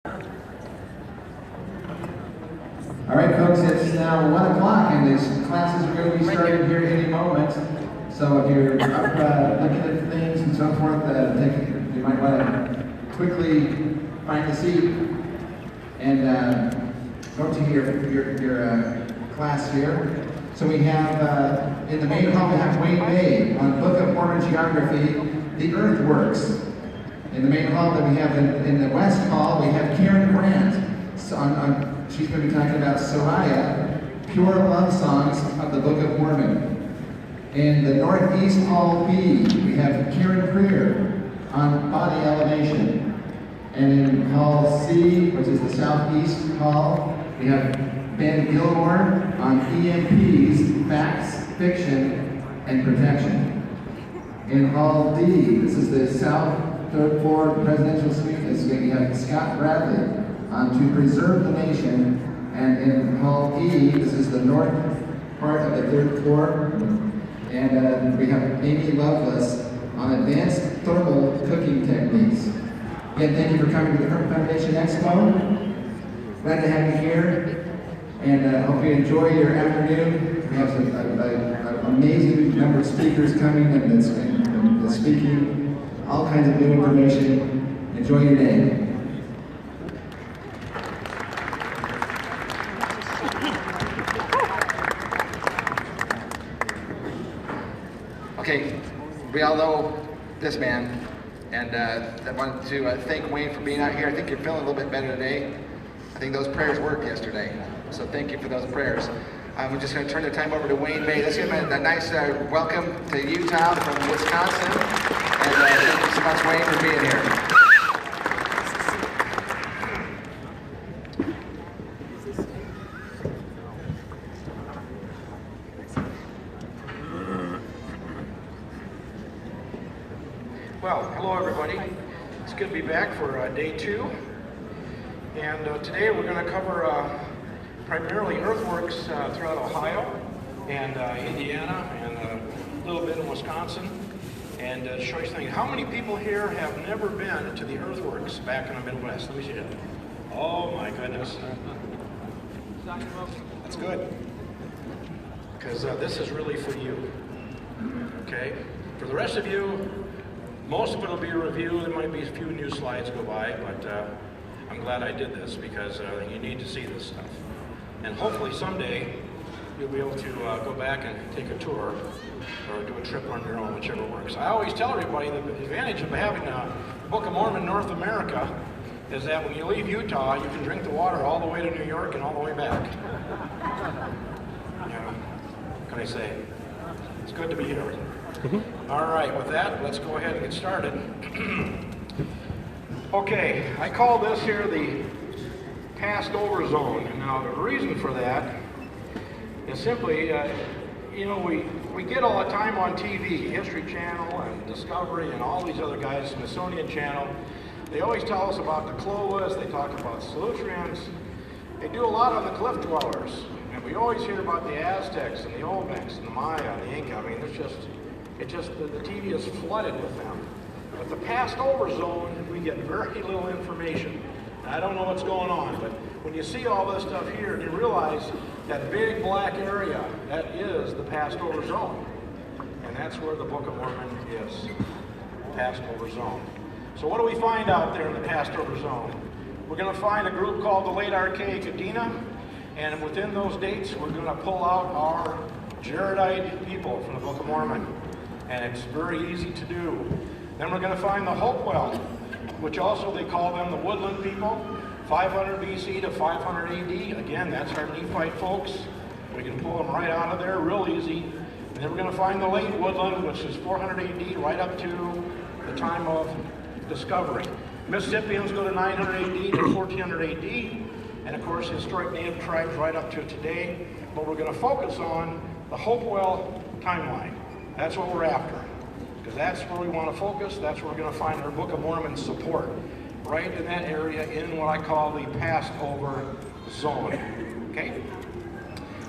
All right, folks, it's now 1 o'clock, and these classes are going to be starting here any moment. So if you're up looking at things and so forth, you might want to quickly find a seat and go to your class here. So we have, in the main hall, we have Wayne May on Book of Mormon Geography, the Earthworks. In the main hall that we have in the West Hall, we have Karen Grant. She's going to be talking about Soraya, Pure Love Songs of the Book of Mormon. In the Northeast Hall B, we have Karen Creer on Body Elevation. And in Hall C, which is the Southeast Hall, we have Ben Gilmore on EMPs, Facts, Fiction, and Protection. In Hall D, this is the South Third Floor Presidential Suite, we have Scott Bradley on To Preserve the Nation. And in Hall E, this is the north part of the third floor. And we have Amy Loveless on Advanced Thermal Cooking Techniques. Again, thank you for coming to the Herb Foundation Expo. Glad to have you here. And hope you enjoy your afternoon. We have an amazing number of speakers coming and speaking all kinds of new information. Enjoy your day. Okay, we all know this man, and I wanted to thank Wayne for being out here. I think you're feeling a little bit better today. I think those prayers worked yesterday, so thank you for those prayers. We're just going to turn the time over to Wayne May. Let's give him a nice welcome to Utah from Wisconsin, and thank you so much, Wayne, for being here. Well, hello everybody. It's good to be back for day 2. And today we're going to cover primarily earthworks throughout Ohio and Indiana and a little bit in Wisconsin. And show you something. How many people here have never been to the earthworks back in the Midwest? Let me see that. Oh my goodness. That's good. Because this is really for you. Okay? For the rest of you, most of it will be a review. There might be a few new slides go by, but I'm glad I did this because you need to see this stuff. And hopefully someday you'll be able to go back and take a tour or do a trip on your own, whichever works. I always tell everybody the advantage of having a Book of Mormon North America is that when you leave Utah, you can drink the water all the way to New York and all the way back. Yeah, what can I say? It's good to be here. All right, with that, let's go ahead and get started. Okay, I call this here the passed over zone. And now the reason for that is simply, you know, we get all the time on TV, History Channel and Discovery and all these other guys, Smithsonian Channel. They always tell us about the Clovis, they talk about Solutreans. They do a lot on the cliff dwellers. And we always hear about the Aztecs and the Olmecs and the Maya and the Inca. I mean, the TV is flooded with them. But the passed over zone, we get very little information. I don't know what's going on, but when you see all this stuff here, you realize that big black area, that is the passed over zone. And that's where the Book of Mormon is, passed over zone. So what do we find out there in the passed over zone? We're going to find a group called the Late Archaic Adena, and within those dates, we're going to pull out our Jaredite people from the Book of Mormon. And it's very easy to do. Then we're going to find the Hopewell, which also they call them the Woodland people, 500 BC to 500 AD. Again, that's our Nephite folks. We can pull them right out of there real easy. And then we're going to find the Late Woodland, which is 400 AD right up to the time of discovery. Mississippians go to 900 AD to 1400 AD. And of course, historic native tribes right up to today. But we're going to focus on the Hopewell timeline. That's what we're after, because that's where we want to focus. That's where we're going to find our Book of Mormon support, right in that area in what I call the passed over zone. Okay?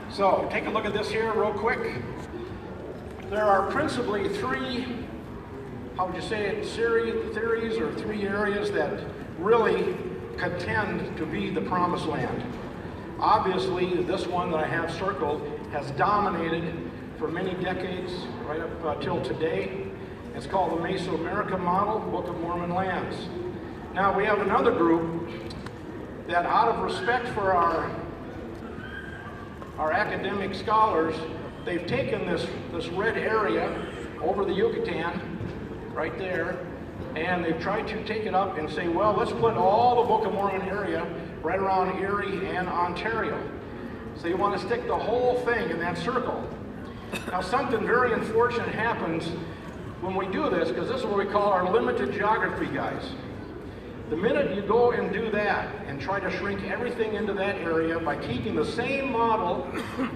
So take a look at this here real quick. There are principally 3, how would you say it, theories or 3 areas that really contend to be the promised land. Obviously, this one that I have circled has dominated for many decades, right up till today. It's called the Mesoamerican Model, Book of Mormon Lands. Now, we have another group that, out of respect for our academic scholars, they've taken this red area over the Yucatan, right there, and they've tried to take it up and say, well, let's put all the Book of Mormon area right around Erie and Ontario. So you want to stick the whole thing in that circle. Now, something very unfortunate happens when we do this, because this is what we call our limited geography, guys. The minute you go and do that and try to shrink everything into that area by keeping the same model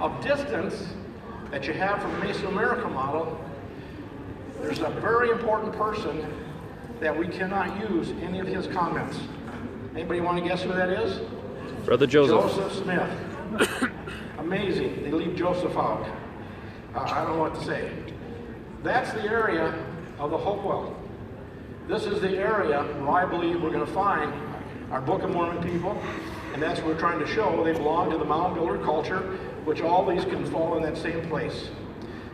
of distance that you have from the Mesoamerican model, there's a very important person that we cannot use any of his comments. Anybody want to guess who that is? Brother Joseph. Joseph Smith. Amazing. They leave Joseph out. I don't know what to say. That's the area of the Hopewell. This is the area where I believe we're going to find our Book of Mormon people, and that's what we're trying to show. They belong to the mound builder culture, which all these can fall in that same place.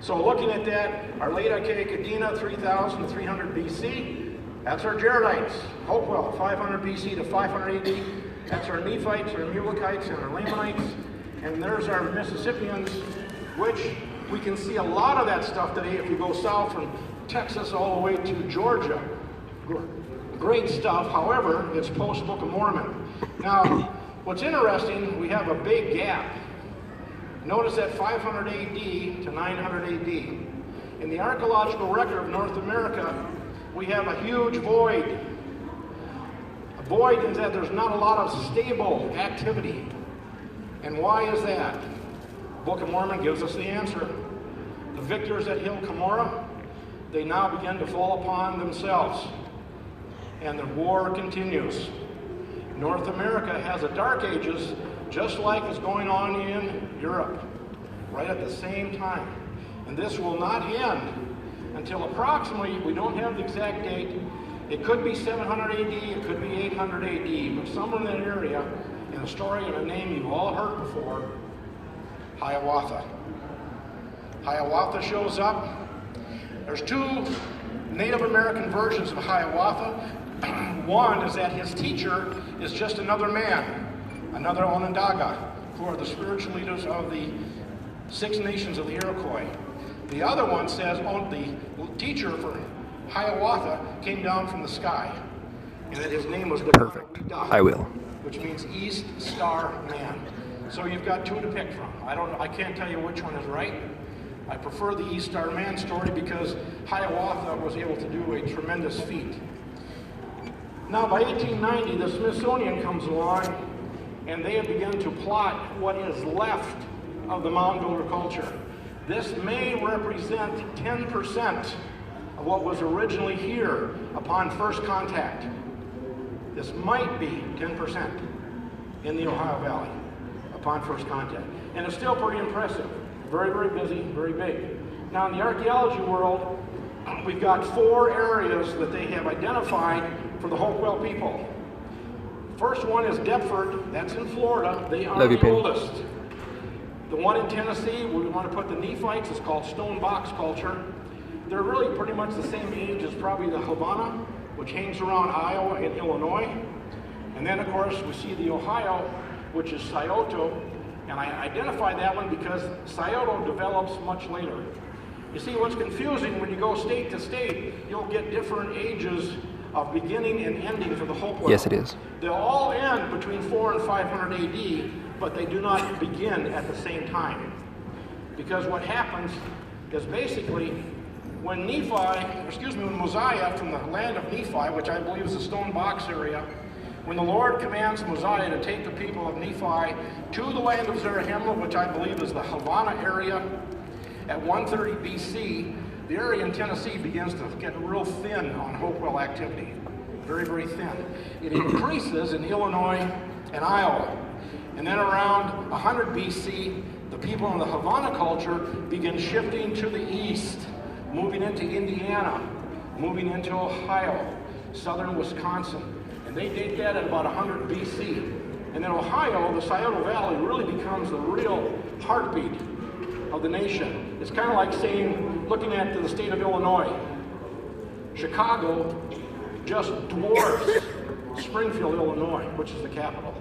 So looking at that, our late archaic Adena, 3000 to 300 BC. That's our Jaredites. Hopewell, 500 BC to 500 AD. That's our Nephites, our Mulekites, and our Lamanites. And there's our Mississippians, which we can see a lot of that stuff today if you go south from Texas all the way to Georgia. Great stuff. However, it's post-Book of Mormon. Now, what's interesting, we have a big gap. Notice that 500 AD to 900 AD. In the archaeological record of North America, we have a huge void. A void is that there's not a lot of stable activity. And why is that? Book of Mormon gives us the answer. The victors at Hill Cumorah, they now begin to fall upon themselves. And the war continues. North America has a dark ages, just like is going on in Europe, right at the same time. And this will not end until approximately, we don't have the exact date, it could be 700 AD, it could be 800 AD, but somewhere in that area, in a story and a name you've all heard before, Hiawatha. Hiawatha shows up. There's two Native American versions of Hiawatha. One is that his teacher is just another man, another Onondaga, who are the spiritual leaders of the 6 nations of the Iroquois. The other one says the teacher for Hiawatha came down from the sky, and that his name was Perfect. I will. Which means East Star Man. So you've got two to pick from. I can't tell you which one is right. I prefer the East Star Man story because Hiawatha was able to do a tremendous feat. Now, by 1890, the Smithsonian comes along, and they have begun to plot what is left of the mound builder culture. This may represent 10% of what was originally here upon first contact. This might be 10% in the Ohio Valley upon first contact. And it's still pretty impressive. Very, very busy, very big. Now, in the archaeology world, we've got 4 areas that they have identified for the Hopewell people. First one is Deptford, that's in Florida. They are the oldest. The one in Tennessee, we want to put the Nephites, it's called Stone Box Culture. They're really pretty much the same age as probably the Havana, which hangs around Iowa and Illinois. And then, of course, we see the Ohio, which is Scioto. And I identify that one because Scioto develops much later. You see, what's confusing, when you go state to state, you'll get different ages of beginning and ending for the Hopewell. Yes, it is. They'll all end between 400 and 500 AD, but they do not begin at the same time. Because what happens is basically when when Mosiah from the land of Nephi, which I believe is the Stone Box area, when the Lord commands Mosiah to take the people of Nephi to the land of Zarahemla, which I believe is the Havana area, at 130 BC, the area in Tennessee begins to get real thin on Hopewell activity. Very, very thin. It increases in Illinois and Iowa. And then around 100 BC, the people in the Havana culture begin shifting to the east, moving into Indiana, moving into Ohio, southern Wisconsin, And they date that at about 100 BC. And then Ohio, the Scioto Valley, really becomes the real heartbeat of the nation. It's kind of like saying, looking at the state of Illinois, Chicago just dwarfs Springfield, Illinois, which is the capital.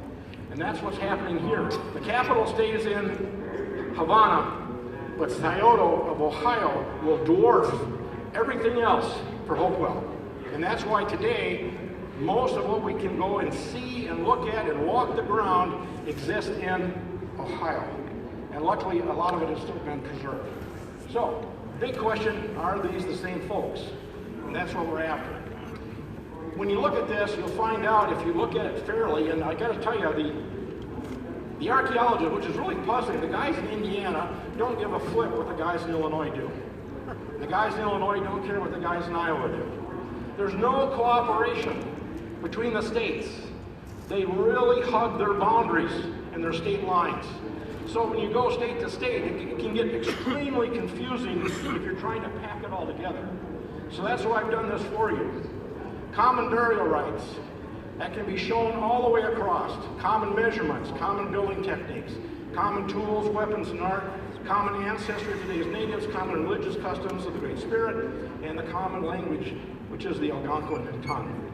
And that's what's happening here. The capital stays in Havana, but Scioto of Ohio will dwarf everything else for Hopewell. And that's why today, most of what we can go and see and look at and walk the ground exists in Ohio. And luckily, a lot of it has still been preserved. So, big question, are these the same folks? And that's what we're after. When you look at this, you'll find out, if you look at it fairly, and I gotta tell you, the archaeologists, which is really puzzling, the guys in Indiana don't give a flip what the guys in Illinois do. The guys in Illinois don't care what the guys in Iowa do. There's no cooperation between the states. They really hug their boundaries and their state lines. So when you go state to state, it can get extremely confusing if you're trying to pack it all together. So that's why I've done this for you. Common burial rites that can be shown all the way across. Common measurements, common building techniques, common tools, weapons, and art, common ancestry of today's natives, common religious customs of the Great Spirit, and the common language, which is the Algonquin tongue.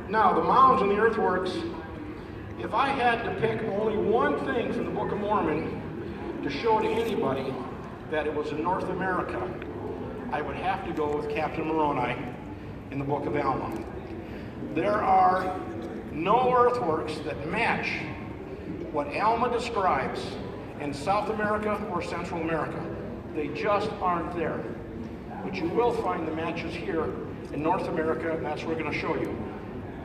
Now, the mounds and the earthworks, if I had to pick only one thing from the Book of Mormon to show to anybody that it was in North America, I would have to go with Captain Moroni in the Book of Alma. There are no earthworks that match what Alma describes in South America or Central America. They just aren't there. But you will find the matches here in North America, and that's what we're going to show you.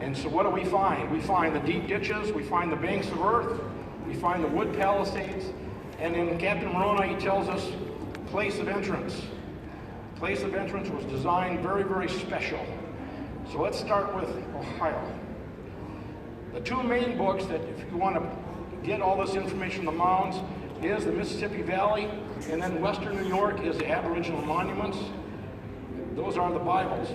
And so what do we find? We find the deep ditches, we find the banks of earth, we find the wood palisades, and in Captain Moroni he tells us place of entrance. Place of entrance was designed very, very special. So let's start with Ohio. The two main books that, if you want to get all this information on the mounds, is the Mississippi Valley, and then Western New York is the Aboriginal Monuments. Those are the Bibles.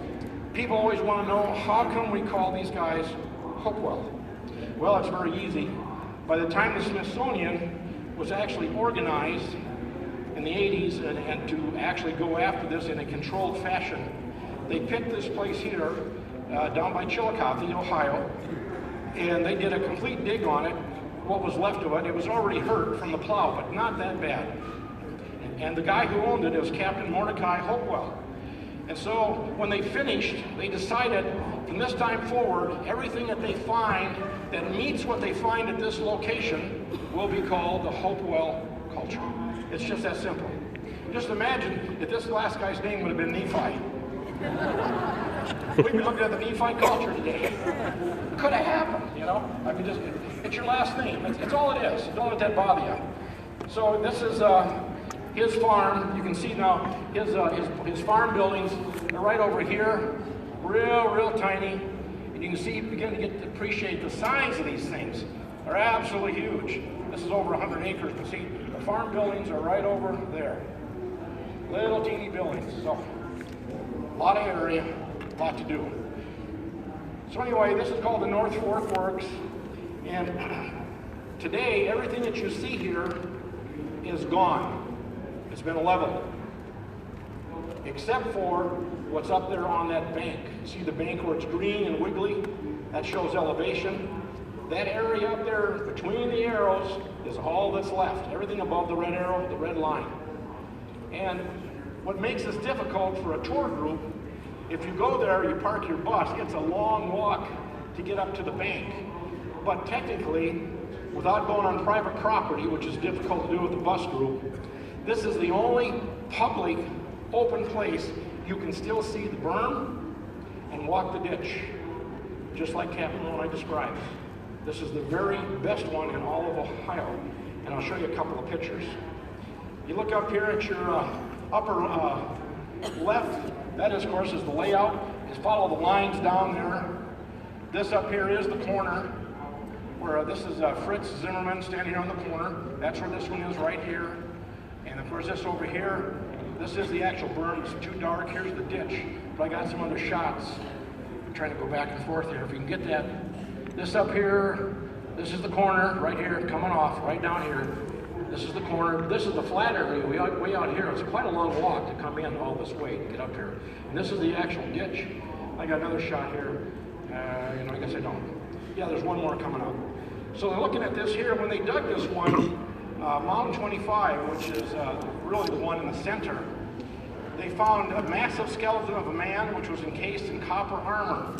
People always want to know, how come we call these guys Hopewell? Well, it's very easy. By the time the Smithsonian was actually organized in the 80s and to actually go after this in a controlled fashion, they picked this place here down by Chillicothe, Ohio, and they did a complete dig on it. What was left of it, it was already hurt from the plow, but not that bad. And the guy who owned it was Captain Mordecai Hopewell. And so when they finished, they decided from this time forward, everything that they find that meets what they find at this location will be called the Hopewell culture. It's just that simple. Just imagine if this last guy's name would have been Nephi. We'd be looking at the Nephi culture today. Could have happened, you know? I mean, just, it's your last name. It's all it is. Don't let that bother you. So this is his farm. You can see now his farm buildings are right over here, real tiny. And you can see, begin to get to appreciate the size of these things. They're absolutely huge. This is over 100 acres, but see, the farm buildings are right over there. Little teeny buildings. So, a lot of area, a lot to do. So anyway, this is called the North Fork Works. And today, everything that you see here is gone. It's been leveled, except for what's up there on that bank. See the bank where it's green and wiggly? That shows elevation. That area up there between the arrows is all that's left. Everything above the red arrow, the red line. And what makes this difficult for a tour group, if you go there, you park your bus, it's a long walk to get up to the bank. But technically, without going on private property, which is difficult to do with the bus group, this is the only public open place you can still see the berm and walk the ditch, just like Captain Moroni describes. This is the very best one in all of Ohio, and I'll show you a couple of pictures. You look up here at your upper left, that is, of course, is the layout. Just follow the lines down there. This up here is the corner, where this is Fritz Zimmerman standing here on the corner. That's where this one is, right here. And of course, this over here, this is the actual berm. It's too dark. Here's the ditch. But I got some other shots. I'm trying to go back and forth here. If you can get that, this up here, this is the corner right here, coming off, right down here. This is the corner. This is the flat area way out here. It's quite a long walk to come in all this way to get up here. And this is the actual ditch. I got another shot here. I guess I don't. Yeah, there's one more coming up. So they're looking at this here. When they dug this one, Mountain 25, which is really the one in the center, they found a massive skeleton of a man which was encased in copper armor.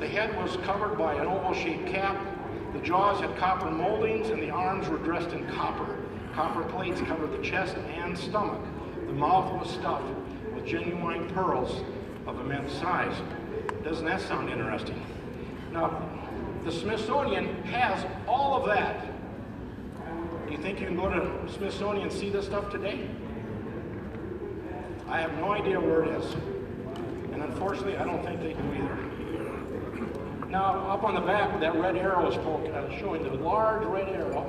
The head was covered by an oval-shaped cap. The jaws had copper moldings, and the arms were dressed in copper. Copper plates covered the chest and stomach. The mouth was stuffed with genuine pearls of immense size. Doesn't that sound interesting? Now, the Smithsonian has all of that. Do you think you can go to Smithsonian and see this stuff today? I have no idea where it is. And unfortunately, I don't think they do either. Now, up on the back, that red arrow is showing the large red arrow.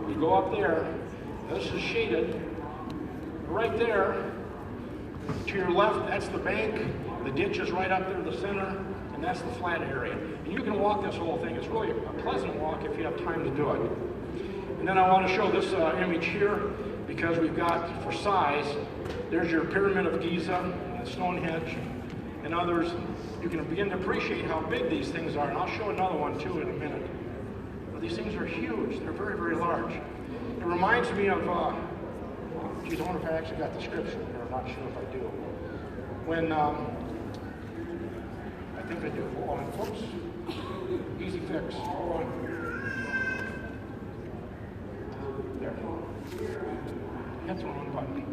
You go up there, this is shaded. Right there, to your left, that's the bank. The ditch is right up there in the center, and that's the flat area. And you can walk this whole thing. It's really a pleasant walk if you have time to do it. And then I want to show this image here, because we've got, for size, there's your Pyramid of Giza, and Stonehenge, and others. You can begin to appreciate how big these things are, and I'll show another one too in a minute. But these things are huge. They're very, very large. It reminds me of, geez, I wonder if I actually got the scripture here. I'm not sure if I do. When, I think I do. Hold on, folks. Easy fix. Hold on. There. Hit the wrong button.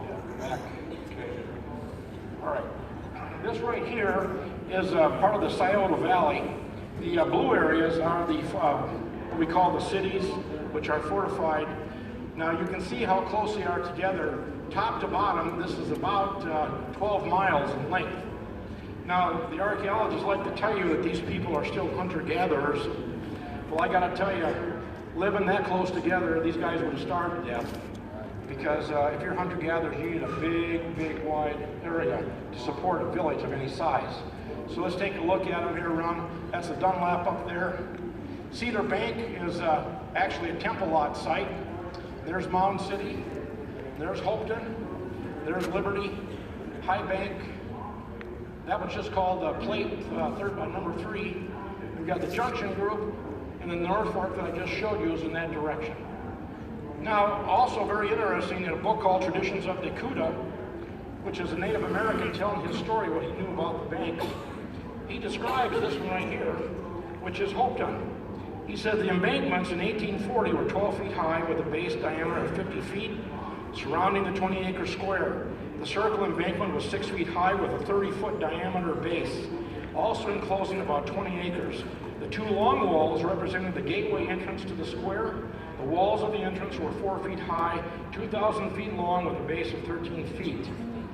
Yeah, back. Okay. All right. This right here is part of the Scioto Valley. The blue areas are the what we call the cities, which are fortified. Now you can see how close they are together, top to bottom. This is about 12 miles in length. Now the archaeologists like to tell you that these people are still hunter-gatherers. Well, I got to tell you, living that close together, these guys would have starved to death. Because if you're hunter-gatherers, you need a big, big, wide area to support a village of any size. So let's take a look at them here around. That's the Dunlap up there. Cedar Bank is actually a temple lot site. There's Mound City. There's Hopeton. There's Liberty. High Bank. That one's just called plate number 3. We've got the Junction Group, and then the North Fork that I just showed you is in that direction. Now, also very interesting, in a book called Traditions of Dakota, which is a Native American telling his story, what he knew about the banks, he describes this one right here, which is Hopeton. He said the embankments in 1840 were 12 feet high with a base diameter of 50 feet, surrounding the 20-acre square. The circle embankment was 6 feet high with a 30-foot diameter base, also enclosing about 20 acres. The two long walls represented the gateway entrance to the square. The walls of the entrance were 4 feet high, 2,000 feet long with a base of 13 feet.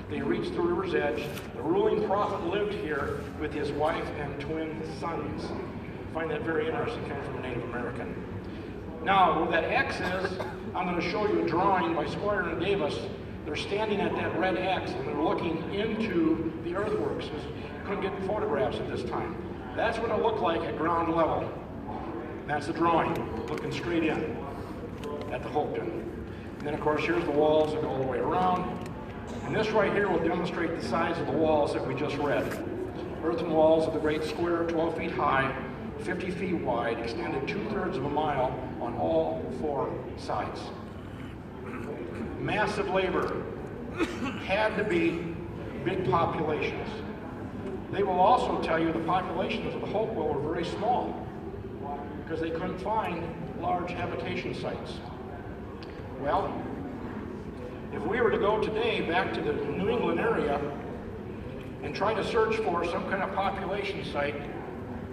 They reached the river's edge. The ruling prophet lived here with his wife and twin sons. I find that very interesting, coming from a Native American. Now, where that X is, I'm going to show you a drawing by Squire and Davis. They're standing at that red X, and they're looking into the earthworks. Couldn't get photographs at this time. That's what it looked like at ground level. That's the drawing, looking straight in at the Hopeton. And then, of course, here's the walls that go all the way around. And this right here will demonstrate the size of the walls that we just read. Earthen walls of the great square, 12 feet high, 50 feet wide, extended 2/3 of a mile on all 4 sides. Massive labor. Had to be big populations. They will also tell you the populations of the Hopewell were very small because they couldn't find large habitation sites. Well, if we were to go today back to the New England area and try to search for some kind of population site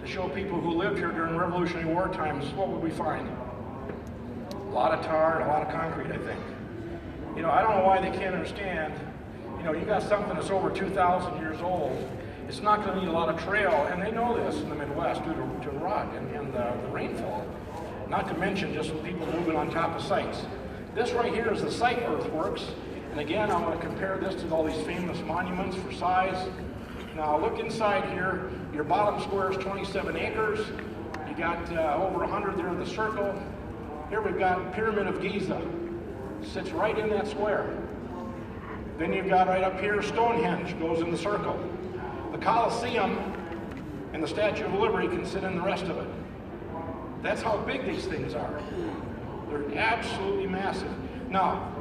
to show people who lived here during Revolutionary War times, what would we find? A lot of tar and a lot of concrete, I think. You know, I don't know why they can't understand. You know, you got something that's over 2,000 years old. It's not going to need a lot of trail, and they know this in the Midwest due to rot and the rainfall. Not to mention just people moving on top of sites. This right here is the site earthworks, and again, I want to compare this to all these famous monuments for size. Now look inside here. Your bottom square is 27 acres. You got over 100 there in the circle. Here we've got Pyramid of Giza. Sits right in that square. Then you've got right up here Stonehenge goes in the circle. The Colosseum and the Statue of Liberty can sit in the rest of it. That's how big these things are. They're absolutely massive. Now,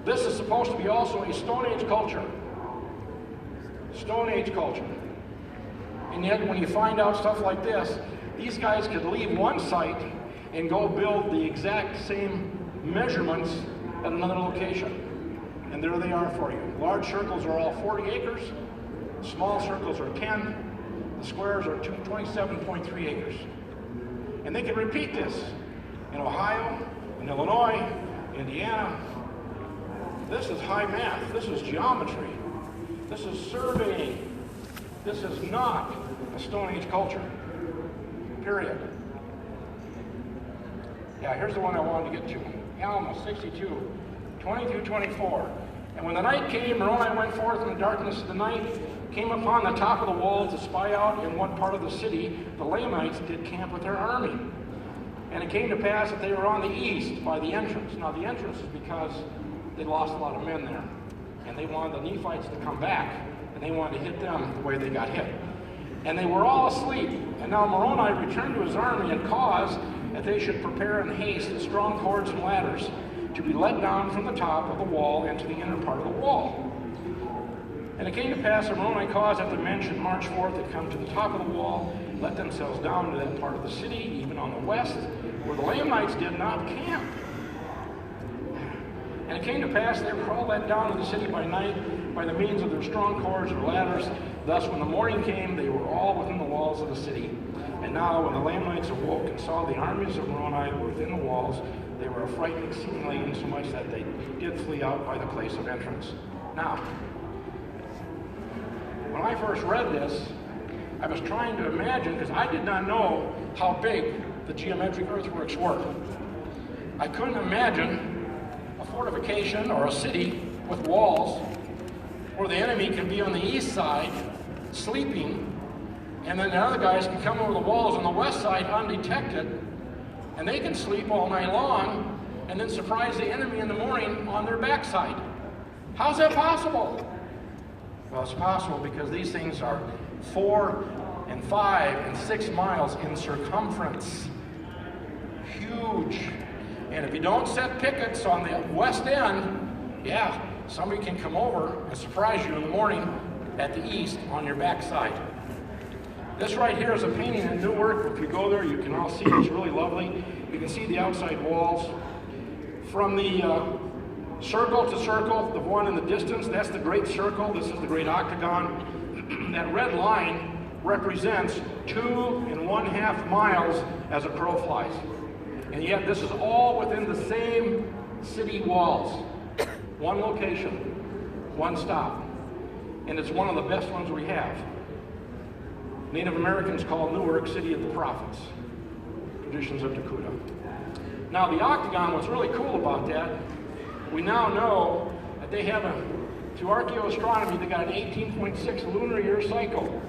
this is supposed to be also a Stone Age culture. Stone Age culture. And yet when you find out stuff like this, these guys could leave one site and go build the exact same measurements at another location. And there they are for you. Large circles are all 40 acres. Small circles are 10. The squares are 27.3 acres. And they can repeat this in Ohio, in Illinois, Indiana. This is high math. This is geometry. This is surveying. This is not a Stone Age culture. Period. Yeah, here's the one I wanted to get to. Alma, 62, 20 through 24. And when the night came, Moroni went forth in the darkness of the night, came upon the top of the walls to spy out in what part of the city the Lamanites did camp with their army. And it came to pass that they were on the east by the entrance. Now the entrance is because they lost a lot of men there. And they wanted the Nephites to come back, and they wanted to hit them the way they got hit. And they were all asleep. And now Moroni returned to his army and caused that they should prepare in haste the strong cords and ladders to be let down from the top of the wall into the inner part of the wall. And it came to pass that Moroni caused that the men should march forth and come to the top of the wall, let themselves down to that part of the city, even on the west, where the Lamanites did not camp. And it came to pass they were all let down to the city by night by the means of their strong cords or ladders. Thus when the morning came, they were all within the walls of the city. And now when the Lamanites awoke and saw the armies of Moroni within the walls, they were affrighted exceedingly, insomuch that they did flee out by the place of entrance. Now, when I first read this, I was trying to imagine, because I did not know how big the geometric earthworks were. I couldn't imagine a fortification or a city with walls where the enemy can be on the east side sleeping, and then the other guys can come over the walls on the west side undetected, and they can sleep all night long and then surprise the enemy in the morning on their backside. How's that possible? Well, it's possible because these things are 4 and 5 and 6 miles in circumference. Huge. And if you don't set pickets on the west end, yeah, somebody can come over and surprise you in the morning at the east on your backside. This right here is a painting in Newark. If you go there, you can all see it's really lovely. You can see the outside walls. From the circle to circle, the one in the distance, that's the great circle. This is the great octagon. That red line represents 2.5 miles as a crow flies. And yet this is all within the same city walls. One location, one stop. And it's one of the best ones we have. Native Americans call Newark City of the Prophets. Traditions of Dakota. Now the octagon, what's really cool about that, we now know that they have through archaeoastronomy, they got an 18.6 lunar year cycle.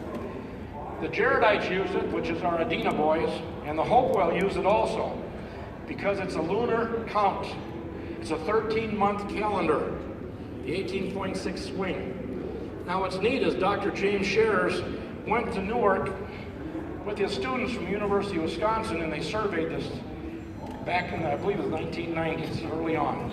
The Jaredites use it, which is our Adena boys, and the Hopewell use it also, because it's a lunar count. It's a 13-month calendar, the 18.6 swing. Now what's neat is Dr. James Scherers went to Newark with his students from the University of Wisconsin, and they surveyed this back in, I believe it was 1990s, early on.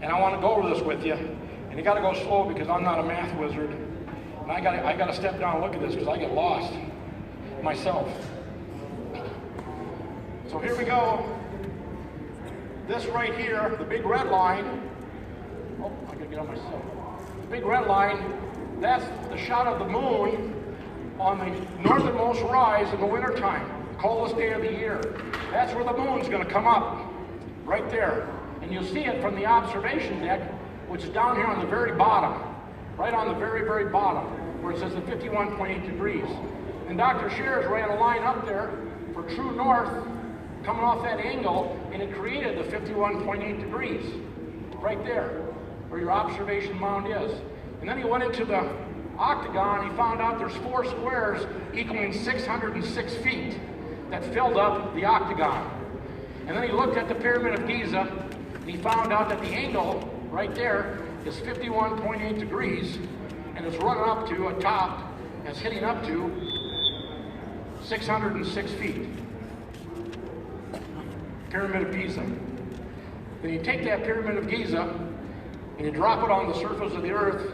And I want to go over this with you, and you got to go slow because I'm not a math wizard, and I got to step down and look at this because I get lost myself. So here we go. This right here, the big red line. Oh, I got to get on myself. The big red line, that's the shot of the moon on the northernmost rise in the wintertime, coldest day of the year. That's where the moon's going to come up, right there. And you'll see it from the observation deck, which is down here on the very bottom, right on the very, very bottom, where it says the 51.8 degrees. And Dr. Scherers ran a line up there for true north, coming off that angle, and it created the 51.8 degrees, right there, where your observation mound is. And then he went into the octagon, he found out there's 4 squares equaling 606 feet that filled up the octagon. And then he looked at the Pyramid of Giza, and he found out that the angle right there is 51.8 degrees, and it's running up to a top that's hitting up to 606 feet. Pyramid of Giza. Then you take that Pyramid of Giza and you drop it on the surface of the earth,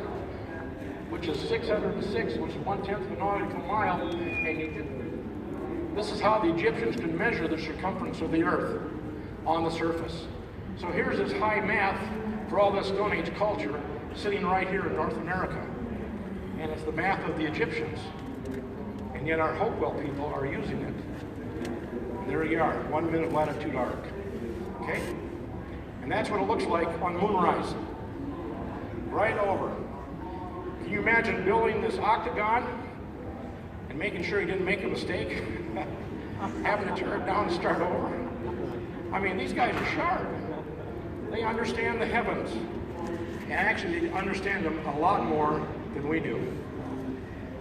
which is 606, which is 1/10 of a nautical mile, and this is how the Egyptians could measure the circumference of the earth on the surface. So here's this high math for all this Stone Age culture sitting right here in North America. And it's the math of the Egyptians. And yet our Hopewell people are using it. And there you are, 1 minute latitude arc. Okay? And that's what it looks like on moonrise. Right over. Can you imagine building this octagon and making sure you didn't make a mistake? Having to tear it down and start over? I mean, these guys are sharp. They understand the heavens. And actually, they understand them a lot more than we do.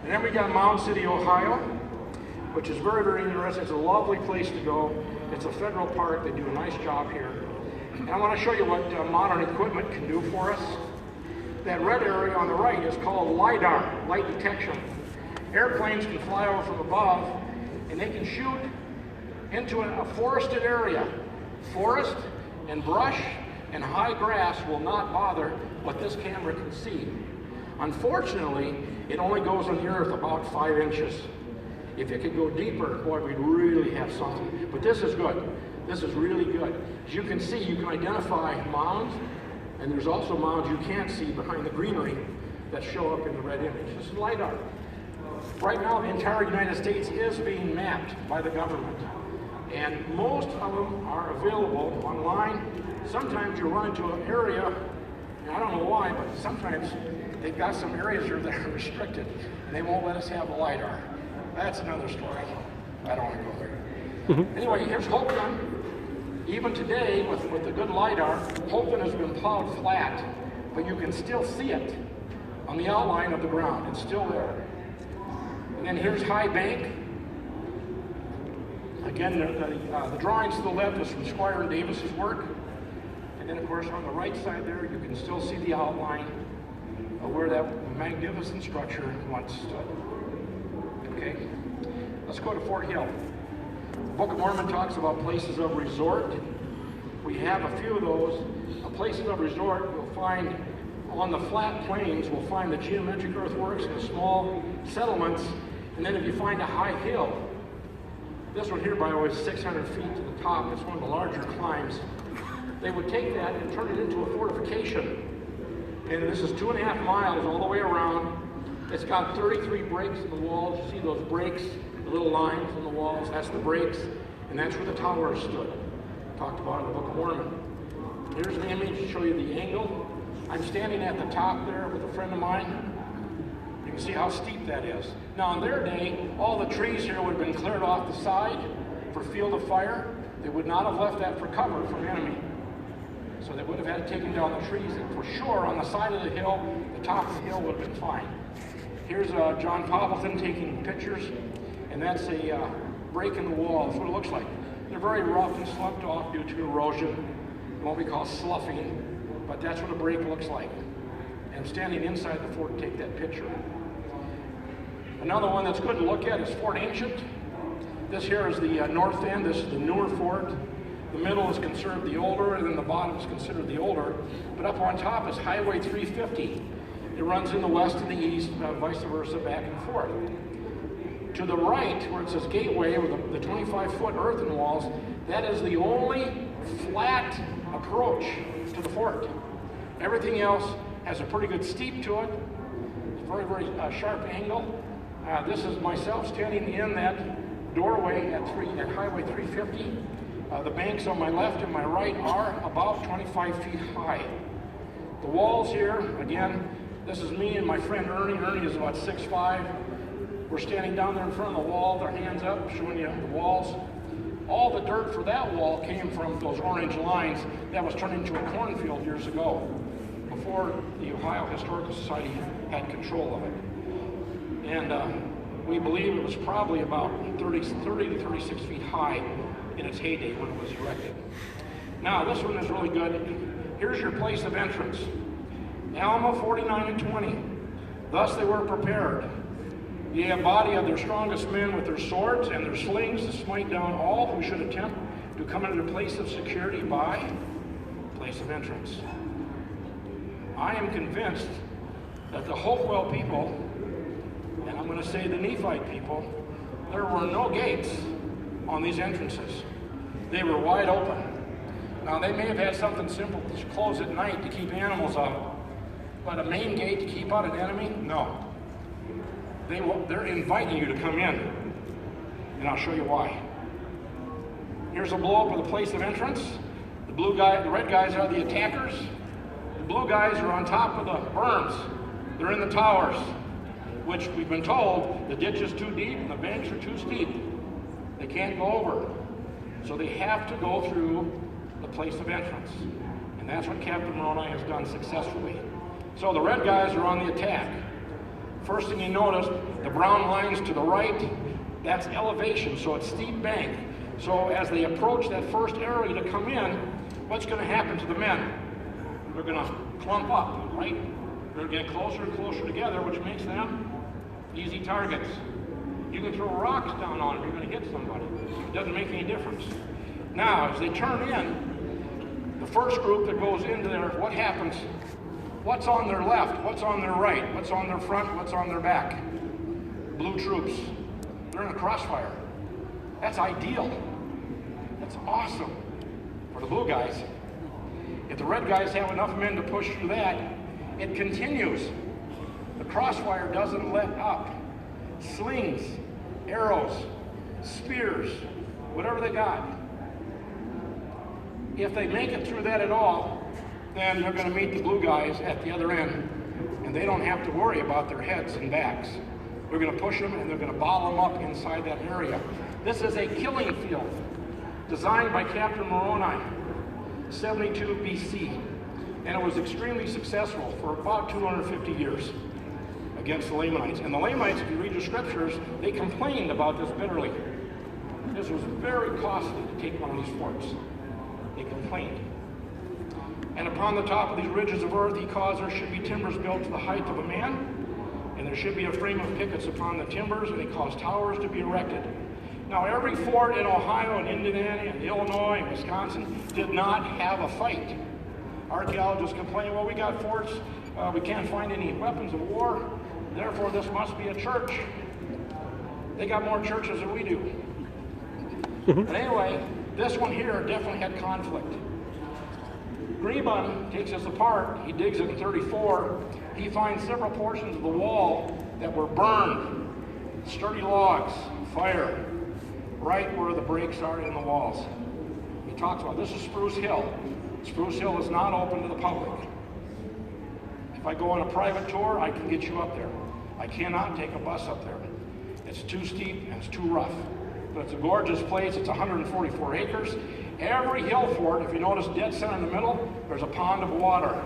And then we got Mound City, Ohio, which is very, very interesting. It's a lovely place to go. It's a federal park. They do a nice job here. And I want to show you what modern equipment can do for us. That red area on the right is called LIDAR, light detection. Airplanes can fly over from above, and they can shoot into a forested area. Forest and brush and high grass will not bother what this camera can see. Unfortunately, it only goes on the earth about 5 inches. If it could go deeper, boy, we'd really have something. But this is good. This is really good. As you can see, you can identify mounds, and there's also mounds you can't see behind the greenery that show up in the red image. This is LIDAR. Right now, the entire United States is being mapped by the government. And most of them are available online. Sometimes you run into an area, and I don't know why, but sometimes they've got some areas here that are restricted, and they won't let us have a LIDAR. That's another story. I don't want to go there. Anyway, here's Hopeton. Even today, with the good LIDAR, Hopeton has been plowed flat, but you can still see it on the outline of the ground. It's still there. And then here's High Bank. Again, the drawings to the left is from Squire and Davis's work. And then, of course, on the right side there, you can still see the outline of where that magnificent structure once stood. Okay, let's go to Fort Hill. The Book of Mormon talks about places of resort. We have a few of those. Places of resort you'll find on the flat plains, we'll find the geometric earthworks and small settlements. And then if you find a high hill, this one here, by the way, is 600 feet to the top. It's one of the larger climbs. They would take that and turn it into a fortification. And this is 2.5 miles all the way around. It's got 33 breaks in the walls. You see those breaks, the little lines in the walls? That's the breaks. And that's where the tower stood. Talked about in the Book of Mormon. Here's an image to show you the angle. I'm standing at the top there with a friend of mine. You can see how steep that is. Now, in their day, all the trees here would have been cleared off the side for field of fire. They would not have left that for cover from enemy. So they would have had to take down the trees. And for sure, on the side of the hill, the top of the hill would have been fine. Here's John Poppleton taking pictures, and that's a break in the wall. That's what it looks like. They're very rough and slumped off due to erosion, what we call sloughing, but that's what a break looks like. And I'm standing inside the fort to take that picture. Another one that's good to look at is Fort Ancient. This here is the north end. This is the newer fort. The middle is considered the older, and then the bottom is considered the older. But up on top is Highway 350. It runs in the west and the east, vice versa, back and forth. To the right, where it says Gateway, with the 25-foot earthen walls, that is the only flat approach to the fort. Everything else has a pretty good steep to it. It's a very, very sharp angle. This is myself standing in that doorway at Highway 350. The banks on my left and my right are about 25 feet high. The walls here, again, this is me and my friend Ernie. Ernie is about 6'5". We're standing down there in front of the wall, their hands up, showing you the walls. All the dirt for that wall came from those orange lines that was turned into a cornfield years ago, before the Ohio Historical Society had control of it. And we believe it was probably about 30 to 36 feet high in its heyday when it was erected. Now, this one is really good. Here's your place of entrance. Alma 49 and 20. Thus they were prepared. Ye a body of their strongest men with their swords and their slings to smite down all who should attempt to come into the place of security by place of entrance. I am convinced that the Hopewell people, and I'm going to say the Nephite people, there were no gates on these entrances. They were wide open. Now, they may have had something simple to close at night to keep animals out, but a main gate to keep out an enemy? No. They're inviting you to come in, and I'll show you why. Here's a blow-up of the place of entrance. The red guys are the attackers. The blue guys are on top of the berms. They're in the towers, which we've been told the ditch is too deep and the banks are too steep. They can't go over. So they have to go through the place of entrance. And that's what Captain Moroni has done successfully. So the red guys are on the attack. First thing you notice, the brown lines to the right, that's elevation, so it's steep bank. So as they approach that first area to come in, what's going to happen to the men? They're going to clump up, right? They're going to get closer and closer together, which makes them easy targets. You can throw rocks down on them, you're going to hit somebody. It doesn't make any difference. Now, as they turn in, the first group that goes into there, what happens? What's on their left? What's on their right? What's on their front? What's on their back? Blue troops. They're in a crossfire. That's ideal. That's awesome for the blue guys. If the red guys have enough men to push through that, it continues. The crossfire doesn't let up. Slings, arrows, spears, whatever they got. If they make it through that at all, then they're going to meet the blue guys at the other end, and they don't have to worry about their heads and backs. They're going to push them, and they're going to bottle them up inside that area. This is a killing field designed by Captain Moroni, 72 BC, and it was extremely successful for about 250 years against the Lamanites. And the Lamanites, if you read the scriptures, they complained about this bitterly. This was very costly to take one of these forts. They complained. And upon the top of these ridges of earth, he caused there should be timbers built to the height of a man, and there should be a frame of pickets upon the timbers, and he caused towers to be erected. Now, every fort in Ohio and Indiana and Illinois and Wisconsin did not have a fight. Archaeologists complain, well, we got forts, we can't find any weapons of war, therefore this must be a church. They got more churches than we do. But anyway, this one here definitely had conflict. Greenbun takes us apart. He digs it in 34. He finds several portions of the wall that were burned. Sturdy logs, fire, right where the breaks are in the walls. He talks about this is Spruce Hill. Spruce Hill is not open to the public. If I go on a private tour, I can get you up there. I cannot take a bus up there. It's too steep and it's too rough. But it's a gorgeous place. It's 144 acres. Every hill fort, if you notice dead center in the middle, there's a pond of water.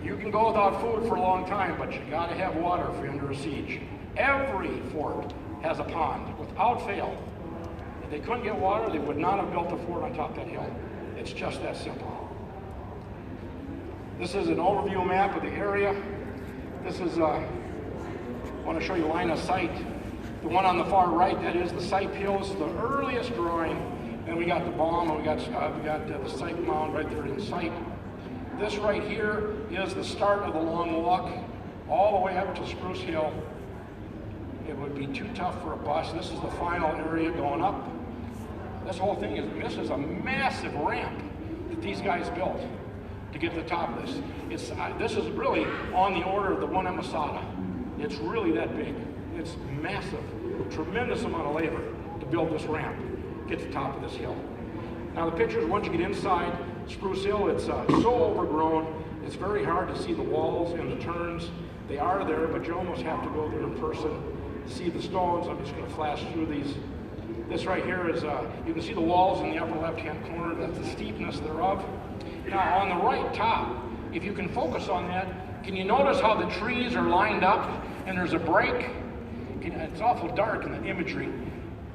You can go without food for a long time, but you gotta have water if you're under a siege. Every fort has a pond, without fail. If they couldn't get water, they would not have built a fort on top of that hill. It's just that simple. This is an overview map of the area. This is, I want to show you line of sight. The one on the far right, that is the Sipe Hill. This is the earliest drawing. And we got the bomb, and we got the Sipe Mound right there in sight. This right here is the start of the long walk, all the way up to Spruce Hill. It would be too tough for a bus. This is the final area going up. This whole thing this is a massive ramp that these guys built to get to the top of this. This is really on the order of the one at Masada. It's really that big. It's massive, tremendous amount of labor to build this ramp. Get to the top of this hill. Now the pictures, once you get inside Spruce Hill, it's so overgrown, it's very hard to see the walls and the turns. They are there, but you almost have to go there in person to see the stones. I'm just going to flash through these. This right here is, you can see the walls in the upper left-hand corner. That's the steepness thereof. Now on the right top, if you can focus on that, can you notice how the trees are lined up and there's a break. It's awful dark in the imagery.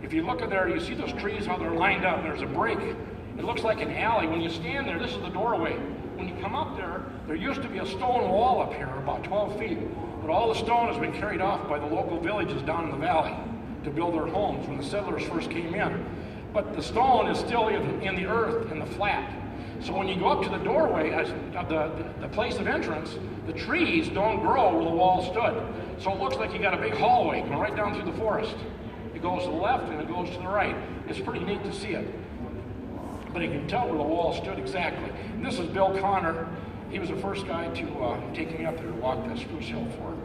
If you look at there, you see those trees, how they're lined up, and there's a break. It looks like an alley. When you stand there, this is the doorway. When you come up there used to be a stone wall up here, about 12 feet. But all the stone has been carried off by the local villages down in the valley to build their homes when the settlers first came in. But the stone is still in the earth, in the flat. So when you go up to the doorway, the place of entrance, the trees don't grow where the wall stood. So it looks like you got a big hallway going right down through the forest. It goes to the left and it goes to the right. It's pretty neat to see it. But you can tell where the wall stood exactly. And this is Bill Connor. He was the first guy to take me up there to walk that Spruce Hill 4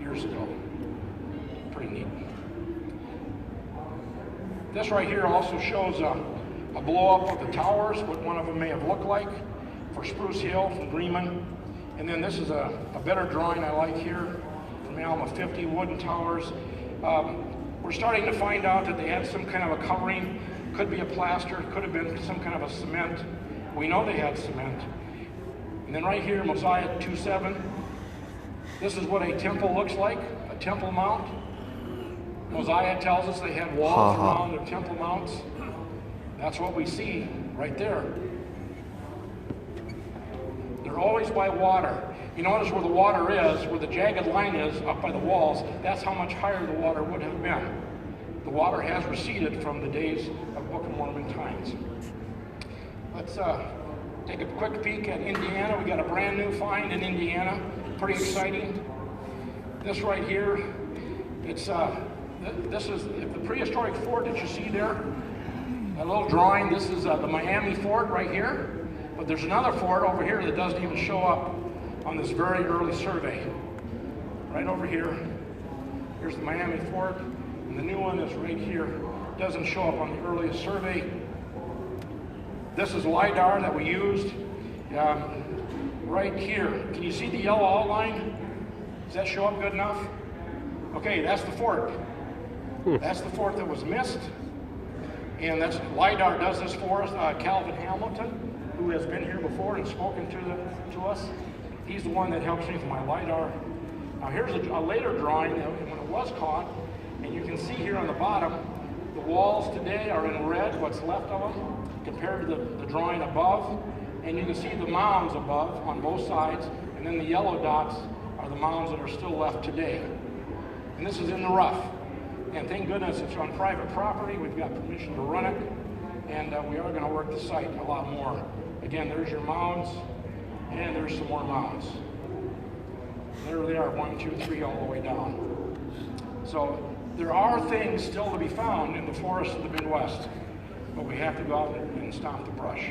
years ago. Pretty neat. This right here also shows a blow up of the towers, what one of them may have looked like for Spruce Hill from Greenman. And then this is a better drawing I like here from Alma 50 wooden towers. We're starting to find out that they had some kind of a covering. Could be a plaster, could have been some kind of a cement. We know they had cement. And then right here, Mosiah 2:7. This is what a temple looks like, a temple mount. Mosiah tells us they had walls around their temple mounts. That's what we see right there. They're always by water. You notice where the water is, where the jagged line is up by the walls, that's how much higher the water would have been. The water has receded from the days of Book of Mormon times. Let's take a quick peek at Indiana. We got a brand new find in Indiana. Pretty exciting. This right here, this is the prehistoric fort that you see there. A little drawing. This is the Miami fort right here. But there's another fort over here that doesn't even show up on this very early survey. Right over here. Here's the Miami fort. And the new one is right here. Doesn't show up on the earliest survey. This is LiDAR that we used right here. Can you see the yellow outline? Does that show up good enough? Okay, that's the fort. That's the fort that was missed. And that's LiDAR does this for us. Calvin Hamilton, who has been here before and spoken to us. He's the one that helps me with my LiDAR. Now here's a later drawing when it was caught. And you can see here on the bottom, the walls today are in red, what's left of them, compared to the drawing above. And you can see the mounds above on both sides, and then the yellow dots are the mounds that are still left today. And this is in the rough. And thank goodness it's on private property. We've got permission to run it, and we are going to work the site a lot more. Again, there's your mounds, and there's some more mounds. There they are, 1, 2, 3, all the way down. So there are things still to be found in the forests of the Midwest, but we have to go out and stomp the brush.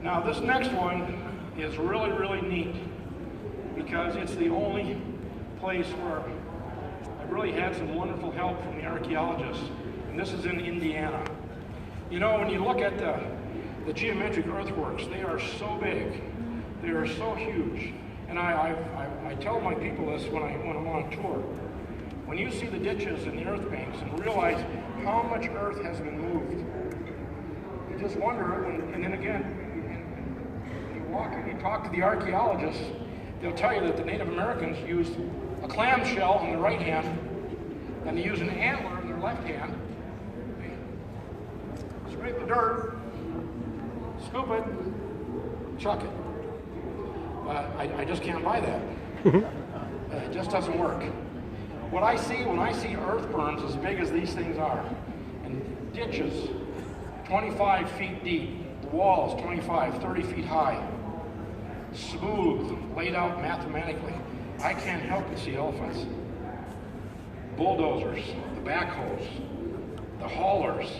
Now this next one is really, really neat because it's the only place where I really had some wonderful help from the archaeologists, and this is in Indiana. You know, when you look at the geometric earthworks, they are so big, they are so huge, and I tell my people this when I'm on tour. When you see the ditches and the earth banks and realize how much earth has been moved, you just wonder, and then again, you walk and you talk to the archaeologists, they'll tell you that the Native Americans used a clamshell in their right hand, and they use an antler in their left hand. Scrape the dirt, scoop it, chuck it. I just can't buy that. It just doesn't work. What I see when I see earth berms as big as these things are, and ditches 25 feet deep, the walls 25, 30 feet high, smooth, laid out mathematically, I can't help but see elephants. Bulldozers, the backhoes, the haulers,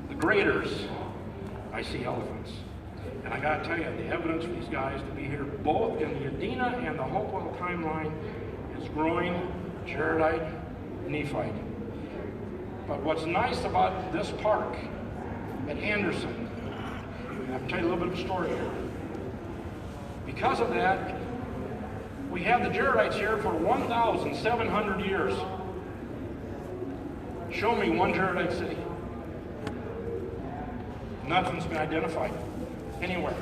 the graders, I see elephants. And I gotta tell you, the evidence for these guys to be here, both in the Adena and the Hopewell timeline, is growing Jaredite, Nephite. But what's nice about this park at Anderson, I can tell you a little bit of a story here. Because of that, we have the Jaredites here for 1,700 years. Show me one Jaredite city. Nothing's been identified anywhere.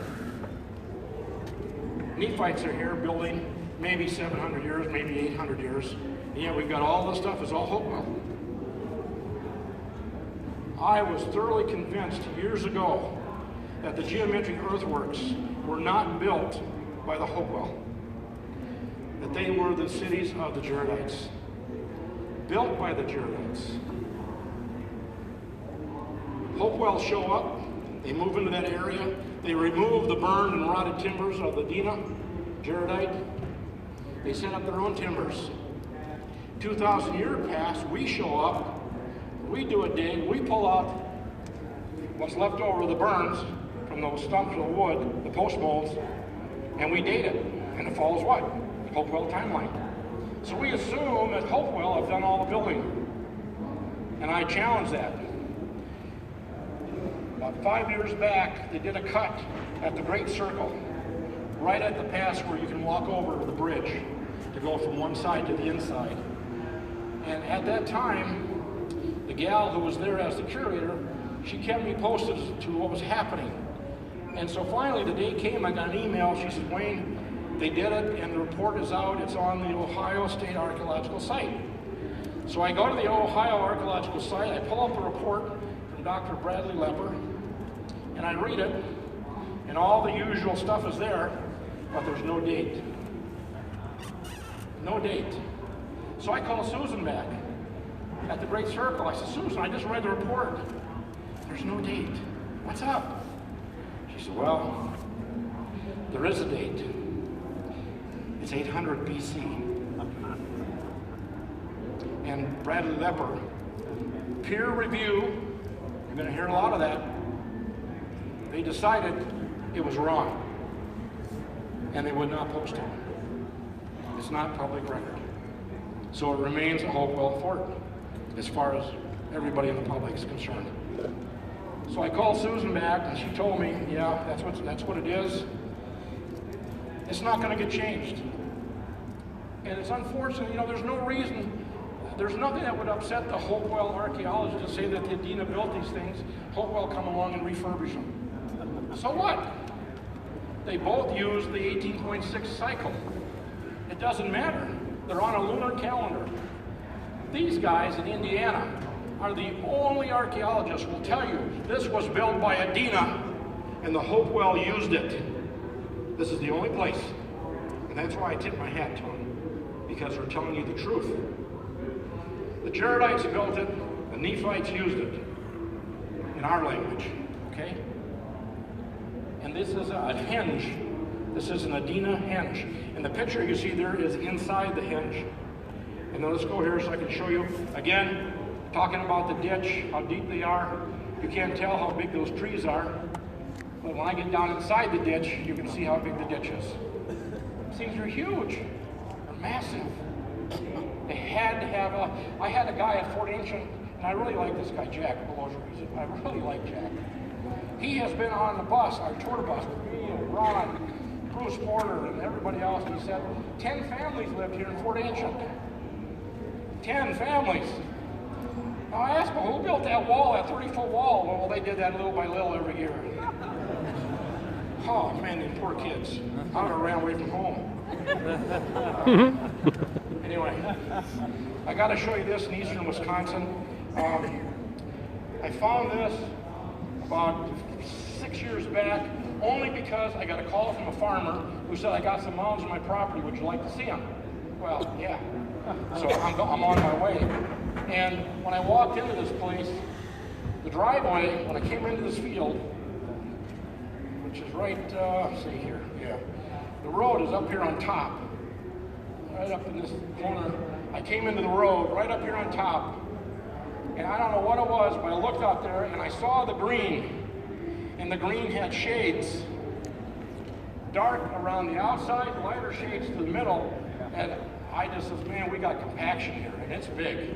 Nephites are here building maybe 700 years, maybe 800 years. And yet we've got all this stuff, it's all Hopewell. I was thoroughly convinced years ago that the geometric earthworks were not built by the Hopewell, that they were the cities of the Jaredites, built by the Jaredites. Hopewell show up, they move into that area, they remove the burned and rotted timbers of the Dina, Jaredite, they set up their own timbers. 2,000 years pass, we show up, we do a dig, we pull out what's left over of the burns from those stumps of wood, the post molds, and we date it, and it follows what? Hopewell timeline. So we assume that Hopewell have done all the building, and I challenge that. About 5 years back, they did a cut at the Great Circle, right at the pass where you can walk over the bridge to go from one side to the inside. And at that time, the gal who was there as the curator, she kept me posted to what was happening. And so finally the day came, I got an email, she said, Wayne, they did it and the report is out, it's on the Ohio State Archaeological Site. So I go to the Ohio Archaeological Site, I pull up the report from Dr. Bradley Lepper, and I read it, and all the usual stuff is there, but there's no date. No date. So I call Susan back at the Great Circle. I said, Susan, I just read the report. There's no date. What's up? She said, well, there is a date. It's 800 BC. And Bradley Lepper, peer review, you're going to hear a lot of that, they decided it was wrong. And they would not post it. It's not public record. So it remains a Hopewell fort, as far as everybody in the public is concerned. So I called Susan back, and she told me, yeah, that's what it is. It's not going to get changed. And it's unfortunate, there's no reason, there's nothing that would upset the Hopewell archaeologists to say that the Adena built these things, Hopewell come along and refurbish them. So what? They both use the 18.6 cycle. It doesn't matter. They're on a lunar calendar. These guys in Indiana are the only archaeologists who will tell you this was built by Adena and the Hopewell used it. This is the only place. And that's why I tip my hat to them, because they're telling you the truth. The Jaredites built it, the Nephites used it in our language, okay? And this is a henge. This is an Adena henge. And the picture you see there is inside the henge. And then let's go here so I can show you. Again, talking about the ditch, how deep they are. You can't tell how big those trees are. But when I get down inside the ditch, you can see how big the ditch is. These things are huge. They're massive. They had to have I had a guy at Fort Ancient, and I really like this guy, Jack Belozer. I really like Jack. He has been on the bus, our tour bus, with me and Ron, Bruce Porter, and everybody else. And he said, 10 families lived here in Fort Ancient. 10 families. Now I asked him, who built that wall, that 30-foot wall? Well, they did that little by little every year. Oh man, these poor kids. I would have ran away from home. Anyway, I got to show you this in eastern Wisconsin. I found this about 6 years back, only because I got a call from a farmer who said, I got some mounds on my property, would you like to see them? Well, yeah. So I'm on my way. And when I walked into this place, the driveway, when I came into this field, which is right, let's see here, yeah. The road is up here on top, right up in this corner. I came into the road right up here on top, and I don't know what it was, but I looked out there and I saw the green, and the green had shades, dark around the outside, lighter shades to the middle, and I just said, man, we got compaction here, and it's big.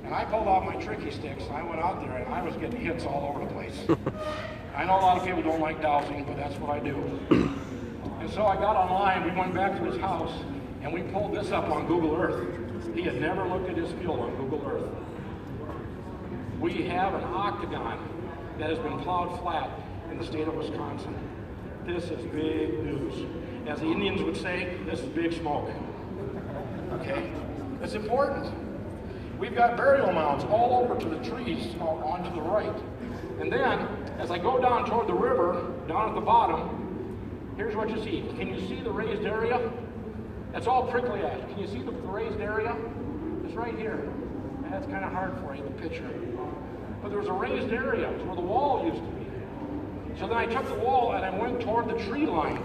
And I pulled out my tricky sticks, and I went out there, and I was getting hits all over the place. I know a lot of people don't like dowsing, but that's what I do. And so I got online, we went back to his house, and we pulled this up on Google Earth. He had never looked at his field on Google Earth. We have an octagon that has been plowed flat in the state of Wisconsin. This is big news. As the Indians would say, this is big smoke. Okay? It's important. We've got burial mounds all over to the trees on to the right. And then, as I go down toward the river, down at the bottom, here's what you see. Can you see the raised area? That's all prickly ash. Can you see the raised area? It's right here. And that's kind of hard for you, the picture. But there was a raised area. It's where the wall used to be. So then I took the wall and I went toward the tree line.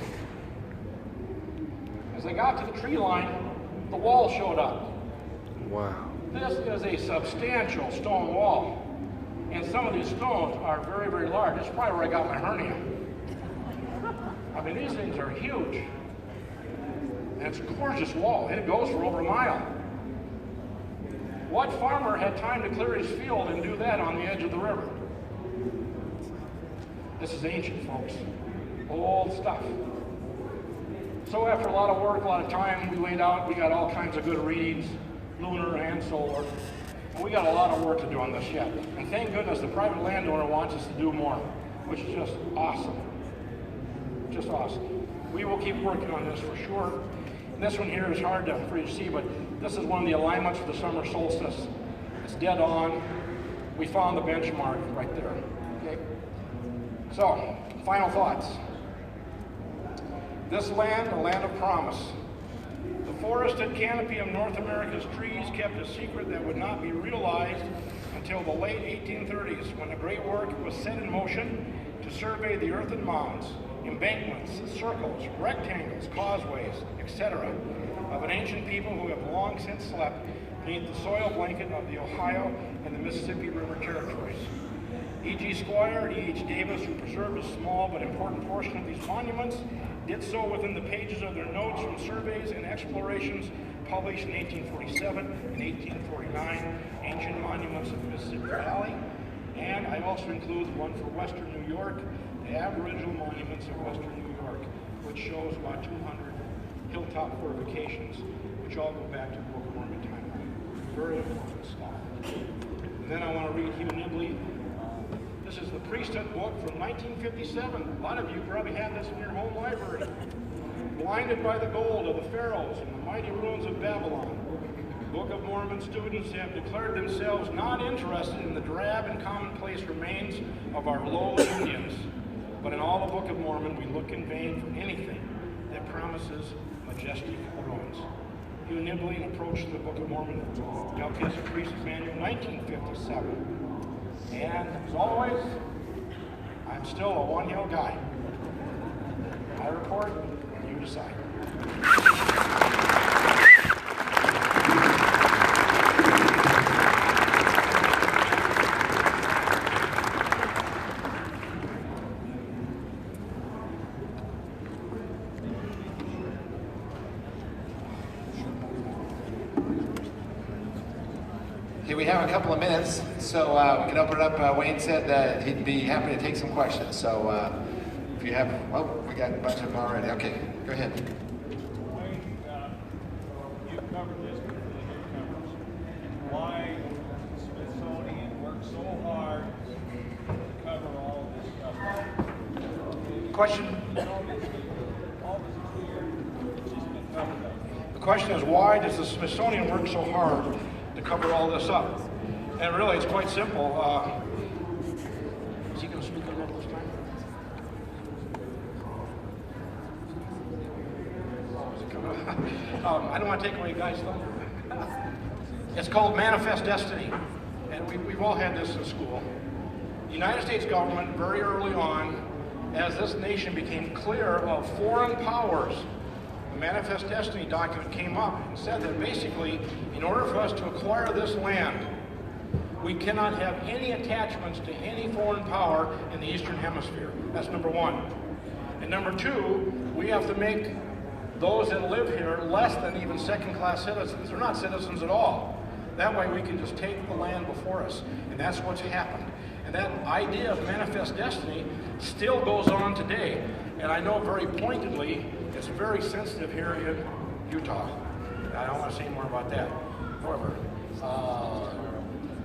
As I got to the tree line, the wall showed up. Wow. This is a substantial stone wall. And some of these stones are very, very large. That's probably where I got my hernia. I mean, these things are huge. And it's a gorgeous wall. It goes for over a mile. What farmer had time to clear his field and do that on the edge of the river? This is ancient, folks. Old stuff. So after a lot of work, a lot of time, we laid out, we got all kinds of good readings, lunar and solar. And we got a lot of work to do on this yet. And thank goodness the private landowner wants us to do more, which is just awesome. Just awesome. We will keep working on this for sure. And this one here is hard for you to see, but this is one of the alignments for the summer solstice. It's dead on. We found the benchmark right there. Okay. So, final thoughts. This land, a land of promise. The forested canopy of North America's trees kept a secret that would not be realized until the late 1830s, when a great work was set in motion to survey the earthen mounds, embankments, circles, rectangles, causeways, etc., of an ancient people who have long since slept beneath the soil blanket of the Ohio and the Mississippi River territories. E.G. Squire and E.H. Davis, who preserved a small but important portion of these monuments, did so within the pages of their notes from surveys and explorations published in 1847 and 1849, Ancient Monuments of the Mississippi Valley. And I also include the one for Western New York, the Aboriginal Monuments of Western New York, which shows about 200 hilltop fortifications, which all go back to the Book of Mormon timeline. Very important stuff. And then I want to read Hugh Nibley. This is the priesthood book from 1957. A lot of you probably have this in your home library. Blinded by the gold of the pharaohs and the mighty ruins of Babylon, Book of Mormon students have declared themselves not interested in the drab and commonplace remains of our lowly Indians. But in all the Book of Mormon, we look in vain for anything that promises majestic ruins. Hugh Nibley approached the Book of Mormon, Melchizedek Priest's Manual, 1957. And as always, I'm still a One Hill guy. I report, you decide. Okay, we have a couple of minutes, so we can open it up. Wayne said that he'd be happy to take some questions. So if you have, well, we got a bunch of them already. Okay, go ahead. Wayne, you covered this with the newcomers. Why does the Smithsonian work so hard to cover all this stuff? Question? All this clear, it's just been covered up. The question is, why does the Smithsonian work so hard to cover all this up? And really, it's quite simple. Is he going to speak on that this time? Oh, is it coming? I don't want to take away guys' thunder. It's called Manifest Destiny, and we've all had this in school. The United States government, very early on, as this nation became clear of foreign powers, the Manifest Destiny document came up and said that basically, in order for us to acquire this land, we cannot have any attachments to any foreign power in the Eastern Hemisphere. That's number one. And number two, we have to make those that live here less than even second-class citizens. They're not citizens at all. That way we can just take the land before us. And that's what's happened. And that idea of Manifest Destiny still goes on today. And I know very pointedly, it's very sensitive here in Utah. I don't want to say more about that. However,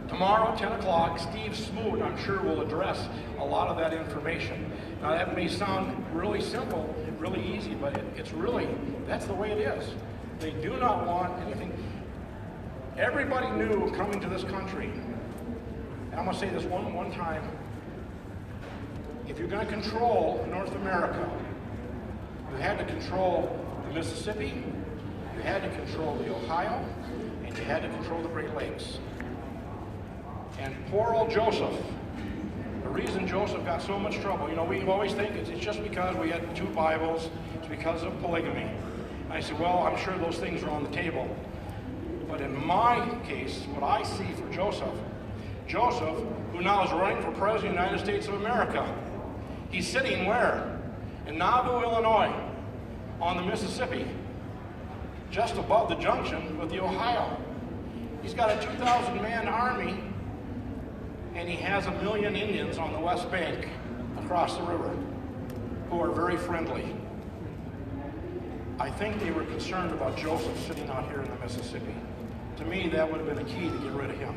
Tomorrow, 10 o'clock, Steve Smoot, I'm sure, will address a lot of that information. Now, that may sound really simple, really easy, but it's really, that's the way it is. They do not want anything. Everybody knew coming to this country, and I'm going to say this one time, if you're going to control North America, you had to control the Mississippi, you had to control the Ohio, and you had to control the Great Lakes. And poor old Joseph, the reason Joseph got so much trouble, you know, we always think it's just because we had 2 Bibles, it's because of polygamy. I said, well, I'm sure those things are on the table. But in my case, what I see for Joseph, who now is running for President of the United States of America, he's sitting where? In Nauvoo, Illinois, on the Mississippi, just above the junction with the Ohio. He's got a 2,000-man army, and he has 1 million Indians on the West Bank across the river who are very friendly. I think they were concerned about Joseph sitting out here in the Mississippi. To me, that would have been a key to get rid of him.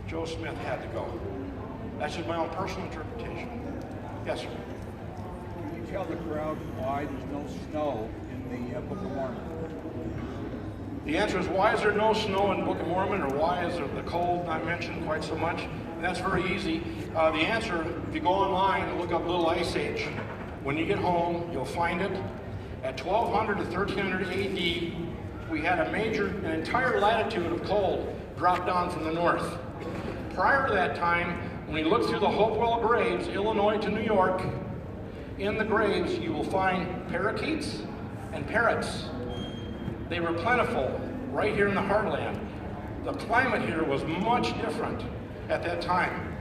Joe Smith had to go. That's just my own personal interpretation. Yes, sir. Can you tell the crowd why there's no snow in the Book of Mormon? The answer is, why is there no snow in the Book of Mormon, or why is the cold not mentioned quite so much? And that's very easy. The answer, if you go online and look up Little Ice Age, when you get home, you'll find it. At 1200 to 1300 AD, we had an entire latitude of cold drop down from the north. Prior to that time, when you look through the Hopewell graves, Illinois to New York, in the graves you will find parakeets and parrots. They were plentiful right here in the heartland. The climate here was much different at that time.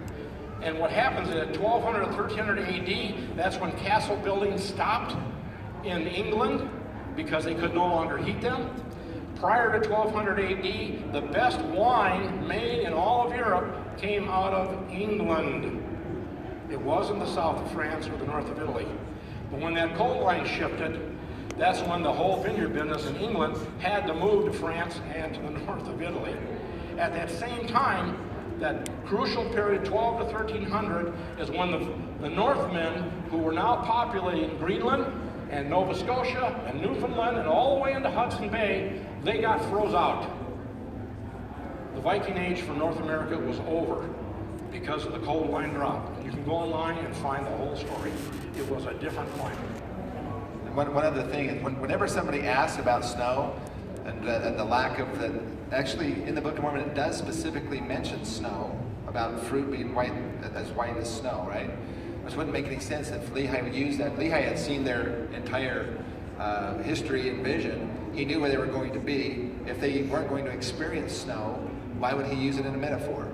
And what happens is at 1200 to 1300 AD, that's when castle building stopped in England because they could no longer heat them. Prior to 1200 AD, the best wine made in all of Europe came out of England. It wasn't the south of France or the north of Italy. But when that coal line shifted, that's when the whole vineyard business in England had to move to France and to the north of Italy. At that same time, that crucial period, 12 to 1300, is when the Northmen, who were now populating Greenland and Nova Scotia and Newfoundland and all the way into Hudson Bay, they got froze out. The Viking Age for North America was over because of the cold line drop. And you can go online and find the whole story. It was a different climate. One other thing is, whenever somebody asks about snow and the lack of the, actually in the Book of Mormon it does specifically mention snow, about fruit being white as snow, right? Which wouldn't make any sense if Lehi would use that. Lehi had seen their entire history and vision. He knew where they were going to be. If they weren't going to experience snow, why would he use it in a metaphor?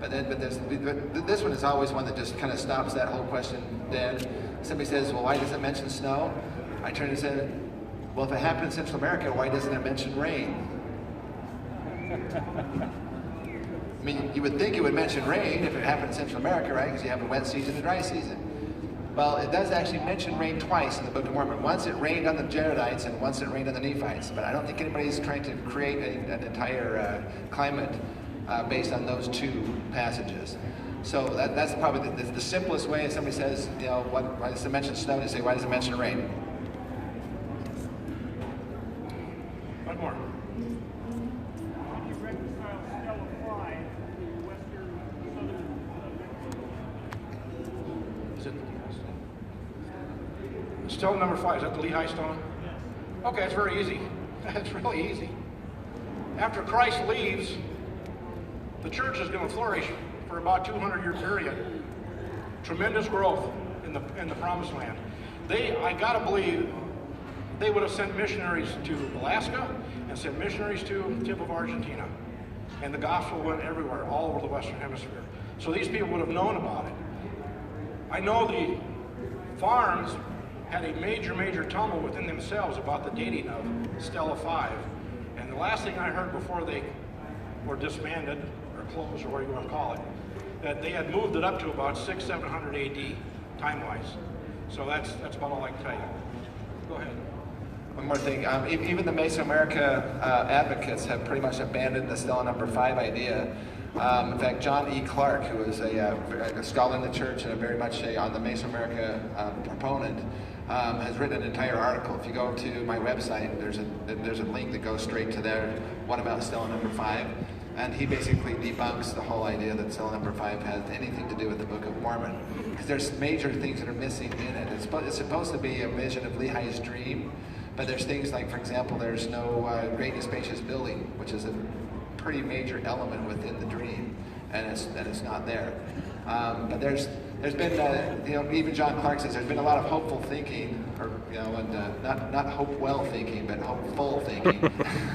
But this one is always one that just kind of stops that whole question dead. Somebody says, well, why does it mention snow? I turn and say, well, if it happened in Central America, why doesn't it mention rain? I mean, you would think it would mention rain if it happened in Central America, right? Because you have a wet season and a dry season. Well, it does actually mention rain twice in the Book of Mormon. Once it rained on the Jaredites and once it rained on the Nephites. But I don't think anybody's trying to create an entire climate based on those 2 passages. So that's probably the simplest way. If somebody says, you know, why does it mention snow? You say, why does it mention rain? One more. Can you reconcile Stella 5 to western, southern Is it Stone number 5? Is that the Lehi stone? Yes. Okay, it's very easy. It's really easy. After Christ leaves, the church is going to flourish for about 200-year period. Tremendous growth in the Promised Land. I gotta believe, they would have sent missionaries to Alaska and sent missionaries to the tip of Argentina. And the gospel went everywhere, all over the Western Hemisphere. So these people would have known about it. I know the farms had a major tumble within themselves about the dating of Stella 5. And the last thing I heard before they were disbanded, or closed, or whatever you want to call it, that they had moved it up to about 600-700 AD, time-wise. So that's about all I can tell you. Go ahead. One more thing, even the Mesoamerica advocates have pretty much abandoned the Stella number 5 idea. In fact, John E. Clark, who is a scholar in the church and a very much on the Mesoamerica proponent, has written an entire article. If you go to my website, there's a link that goes straight to there, one about Stela number 5. And he basically debunks the whole idea that Stela number 5 has anything to do with the Book of Mormon. Because there's major things that are missing in it. It's supposed to be a vision of Lehi's dream, but there's things like, for example, there's no great and spacious building, which is a pretty major element within the dream, and it's not there. But there's been, even John Clark says there's been a lot of hopeful thinking, or and not hopewell thinking, but hopeful thinking.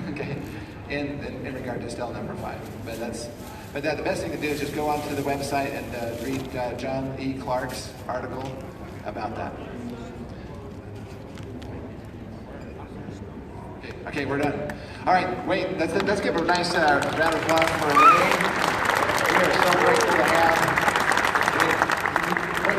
Okay. In regard to Stela number 5, but the best thing to do is just go onto the website and read John E. Clark's article about that. Okay, we're done. All right, Wayne, let's give a nice round of applause for Wayne. We are so grateful to have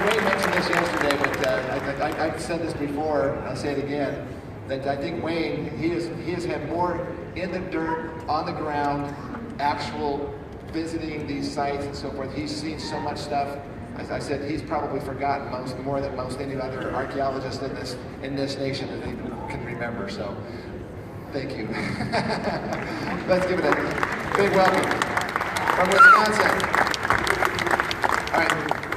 Wayne mentioned this yesterday, but I've said this before. I'll say it again. That I think Wayne, he has had more in the dirt, on the ground, actual visiting these sites and so forth. He's seen so much stuff. As I said, he's probably forgotten more than most any other archaeologist in this nation that even can remember. So, thank you. Let's give it a big welcome from Wisconsin. All right.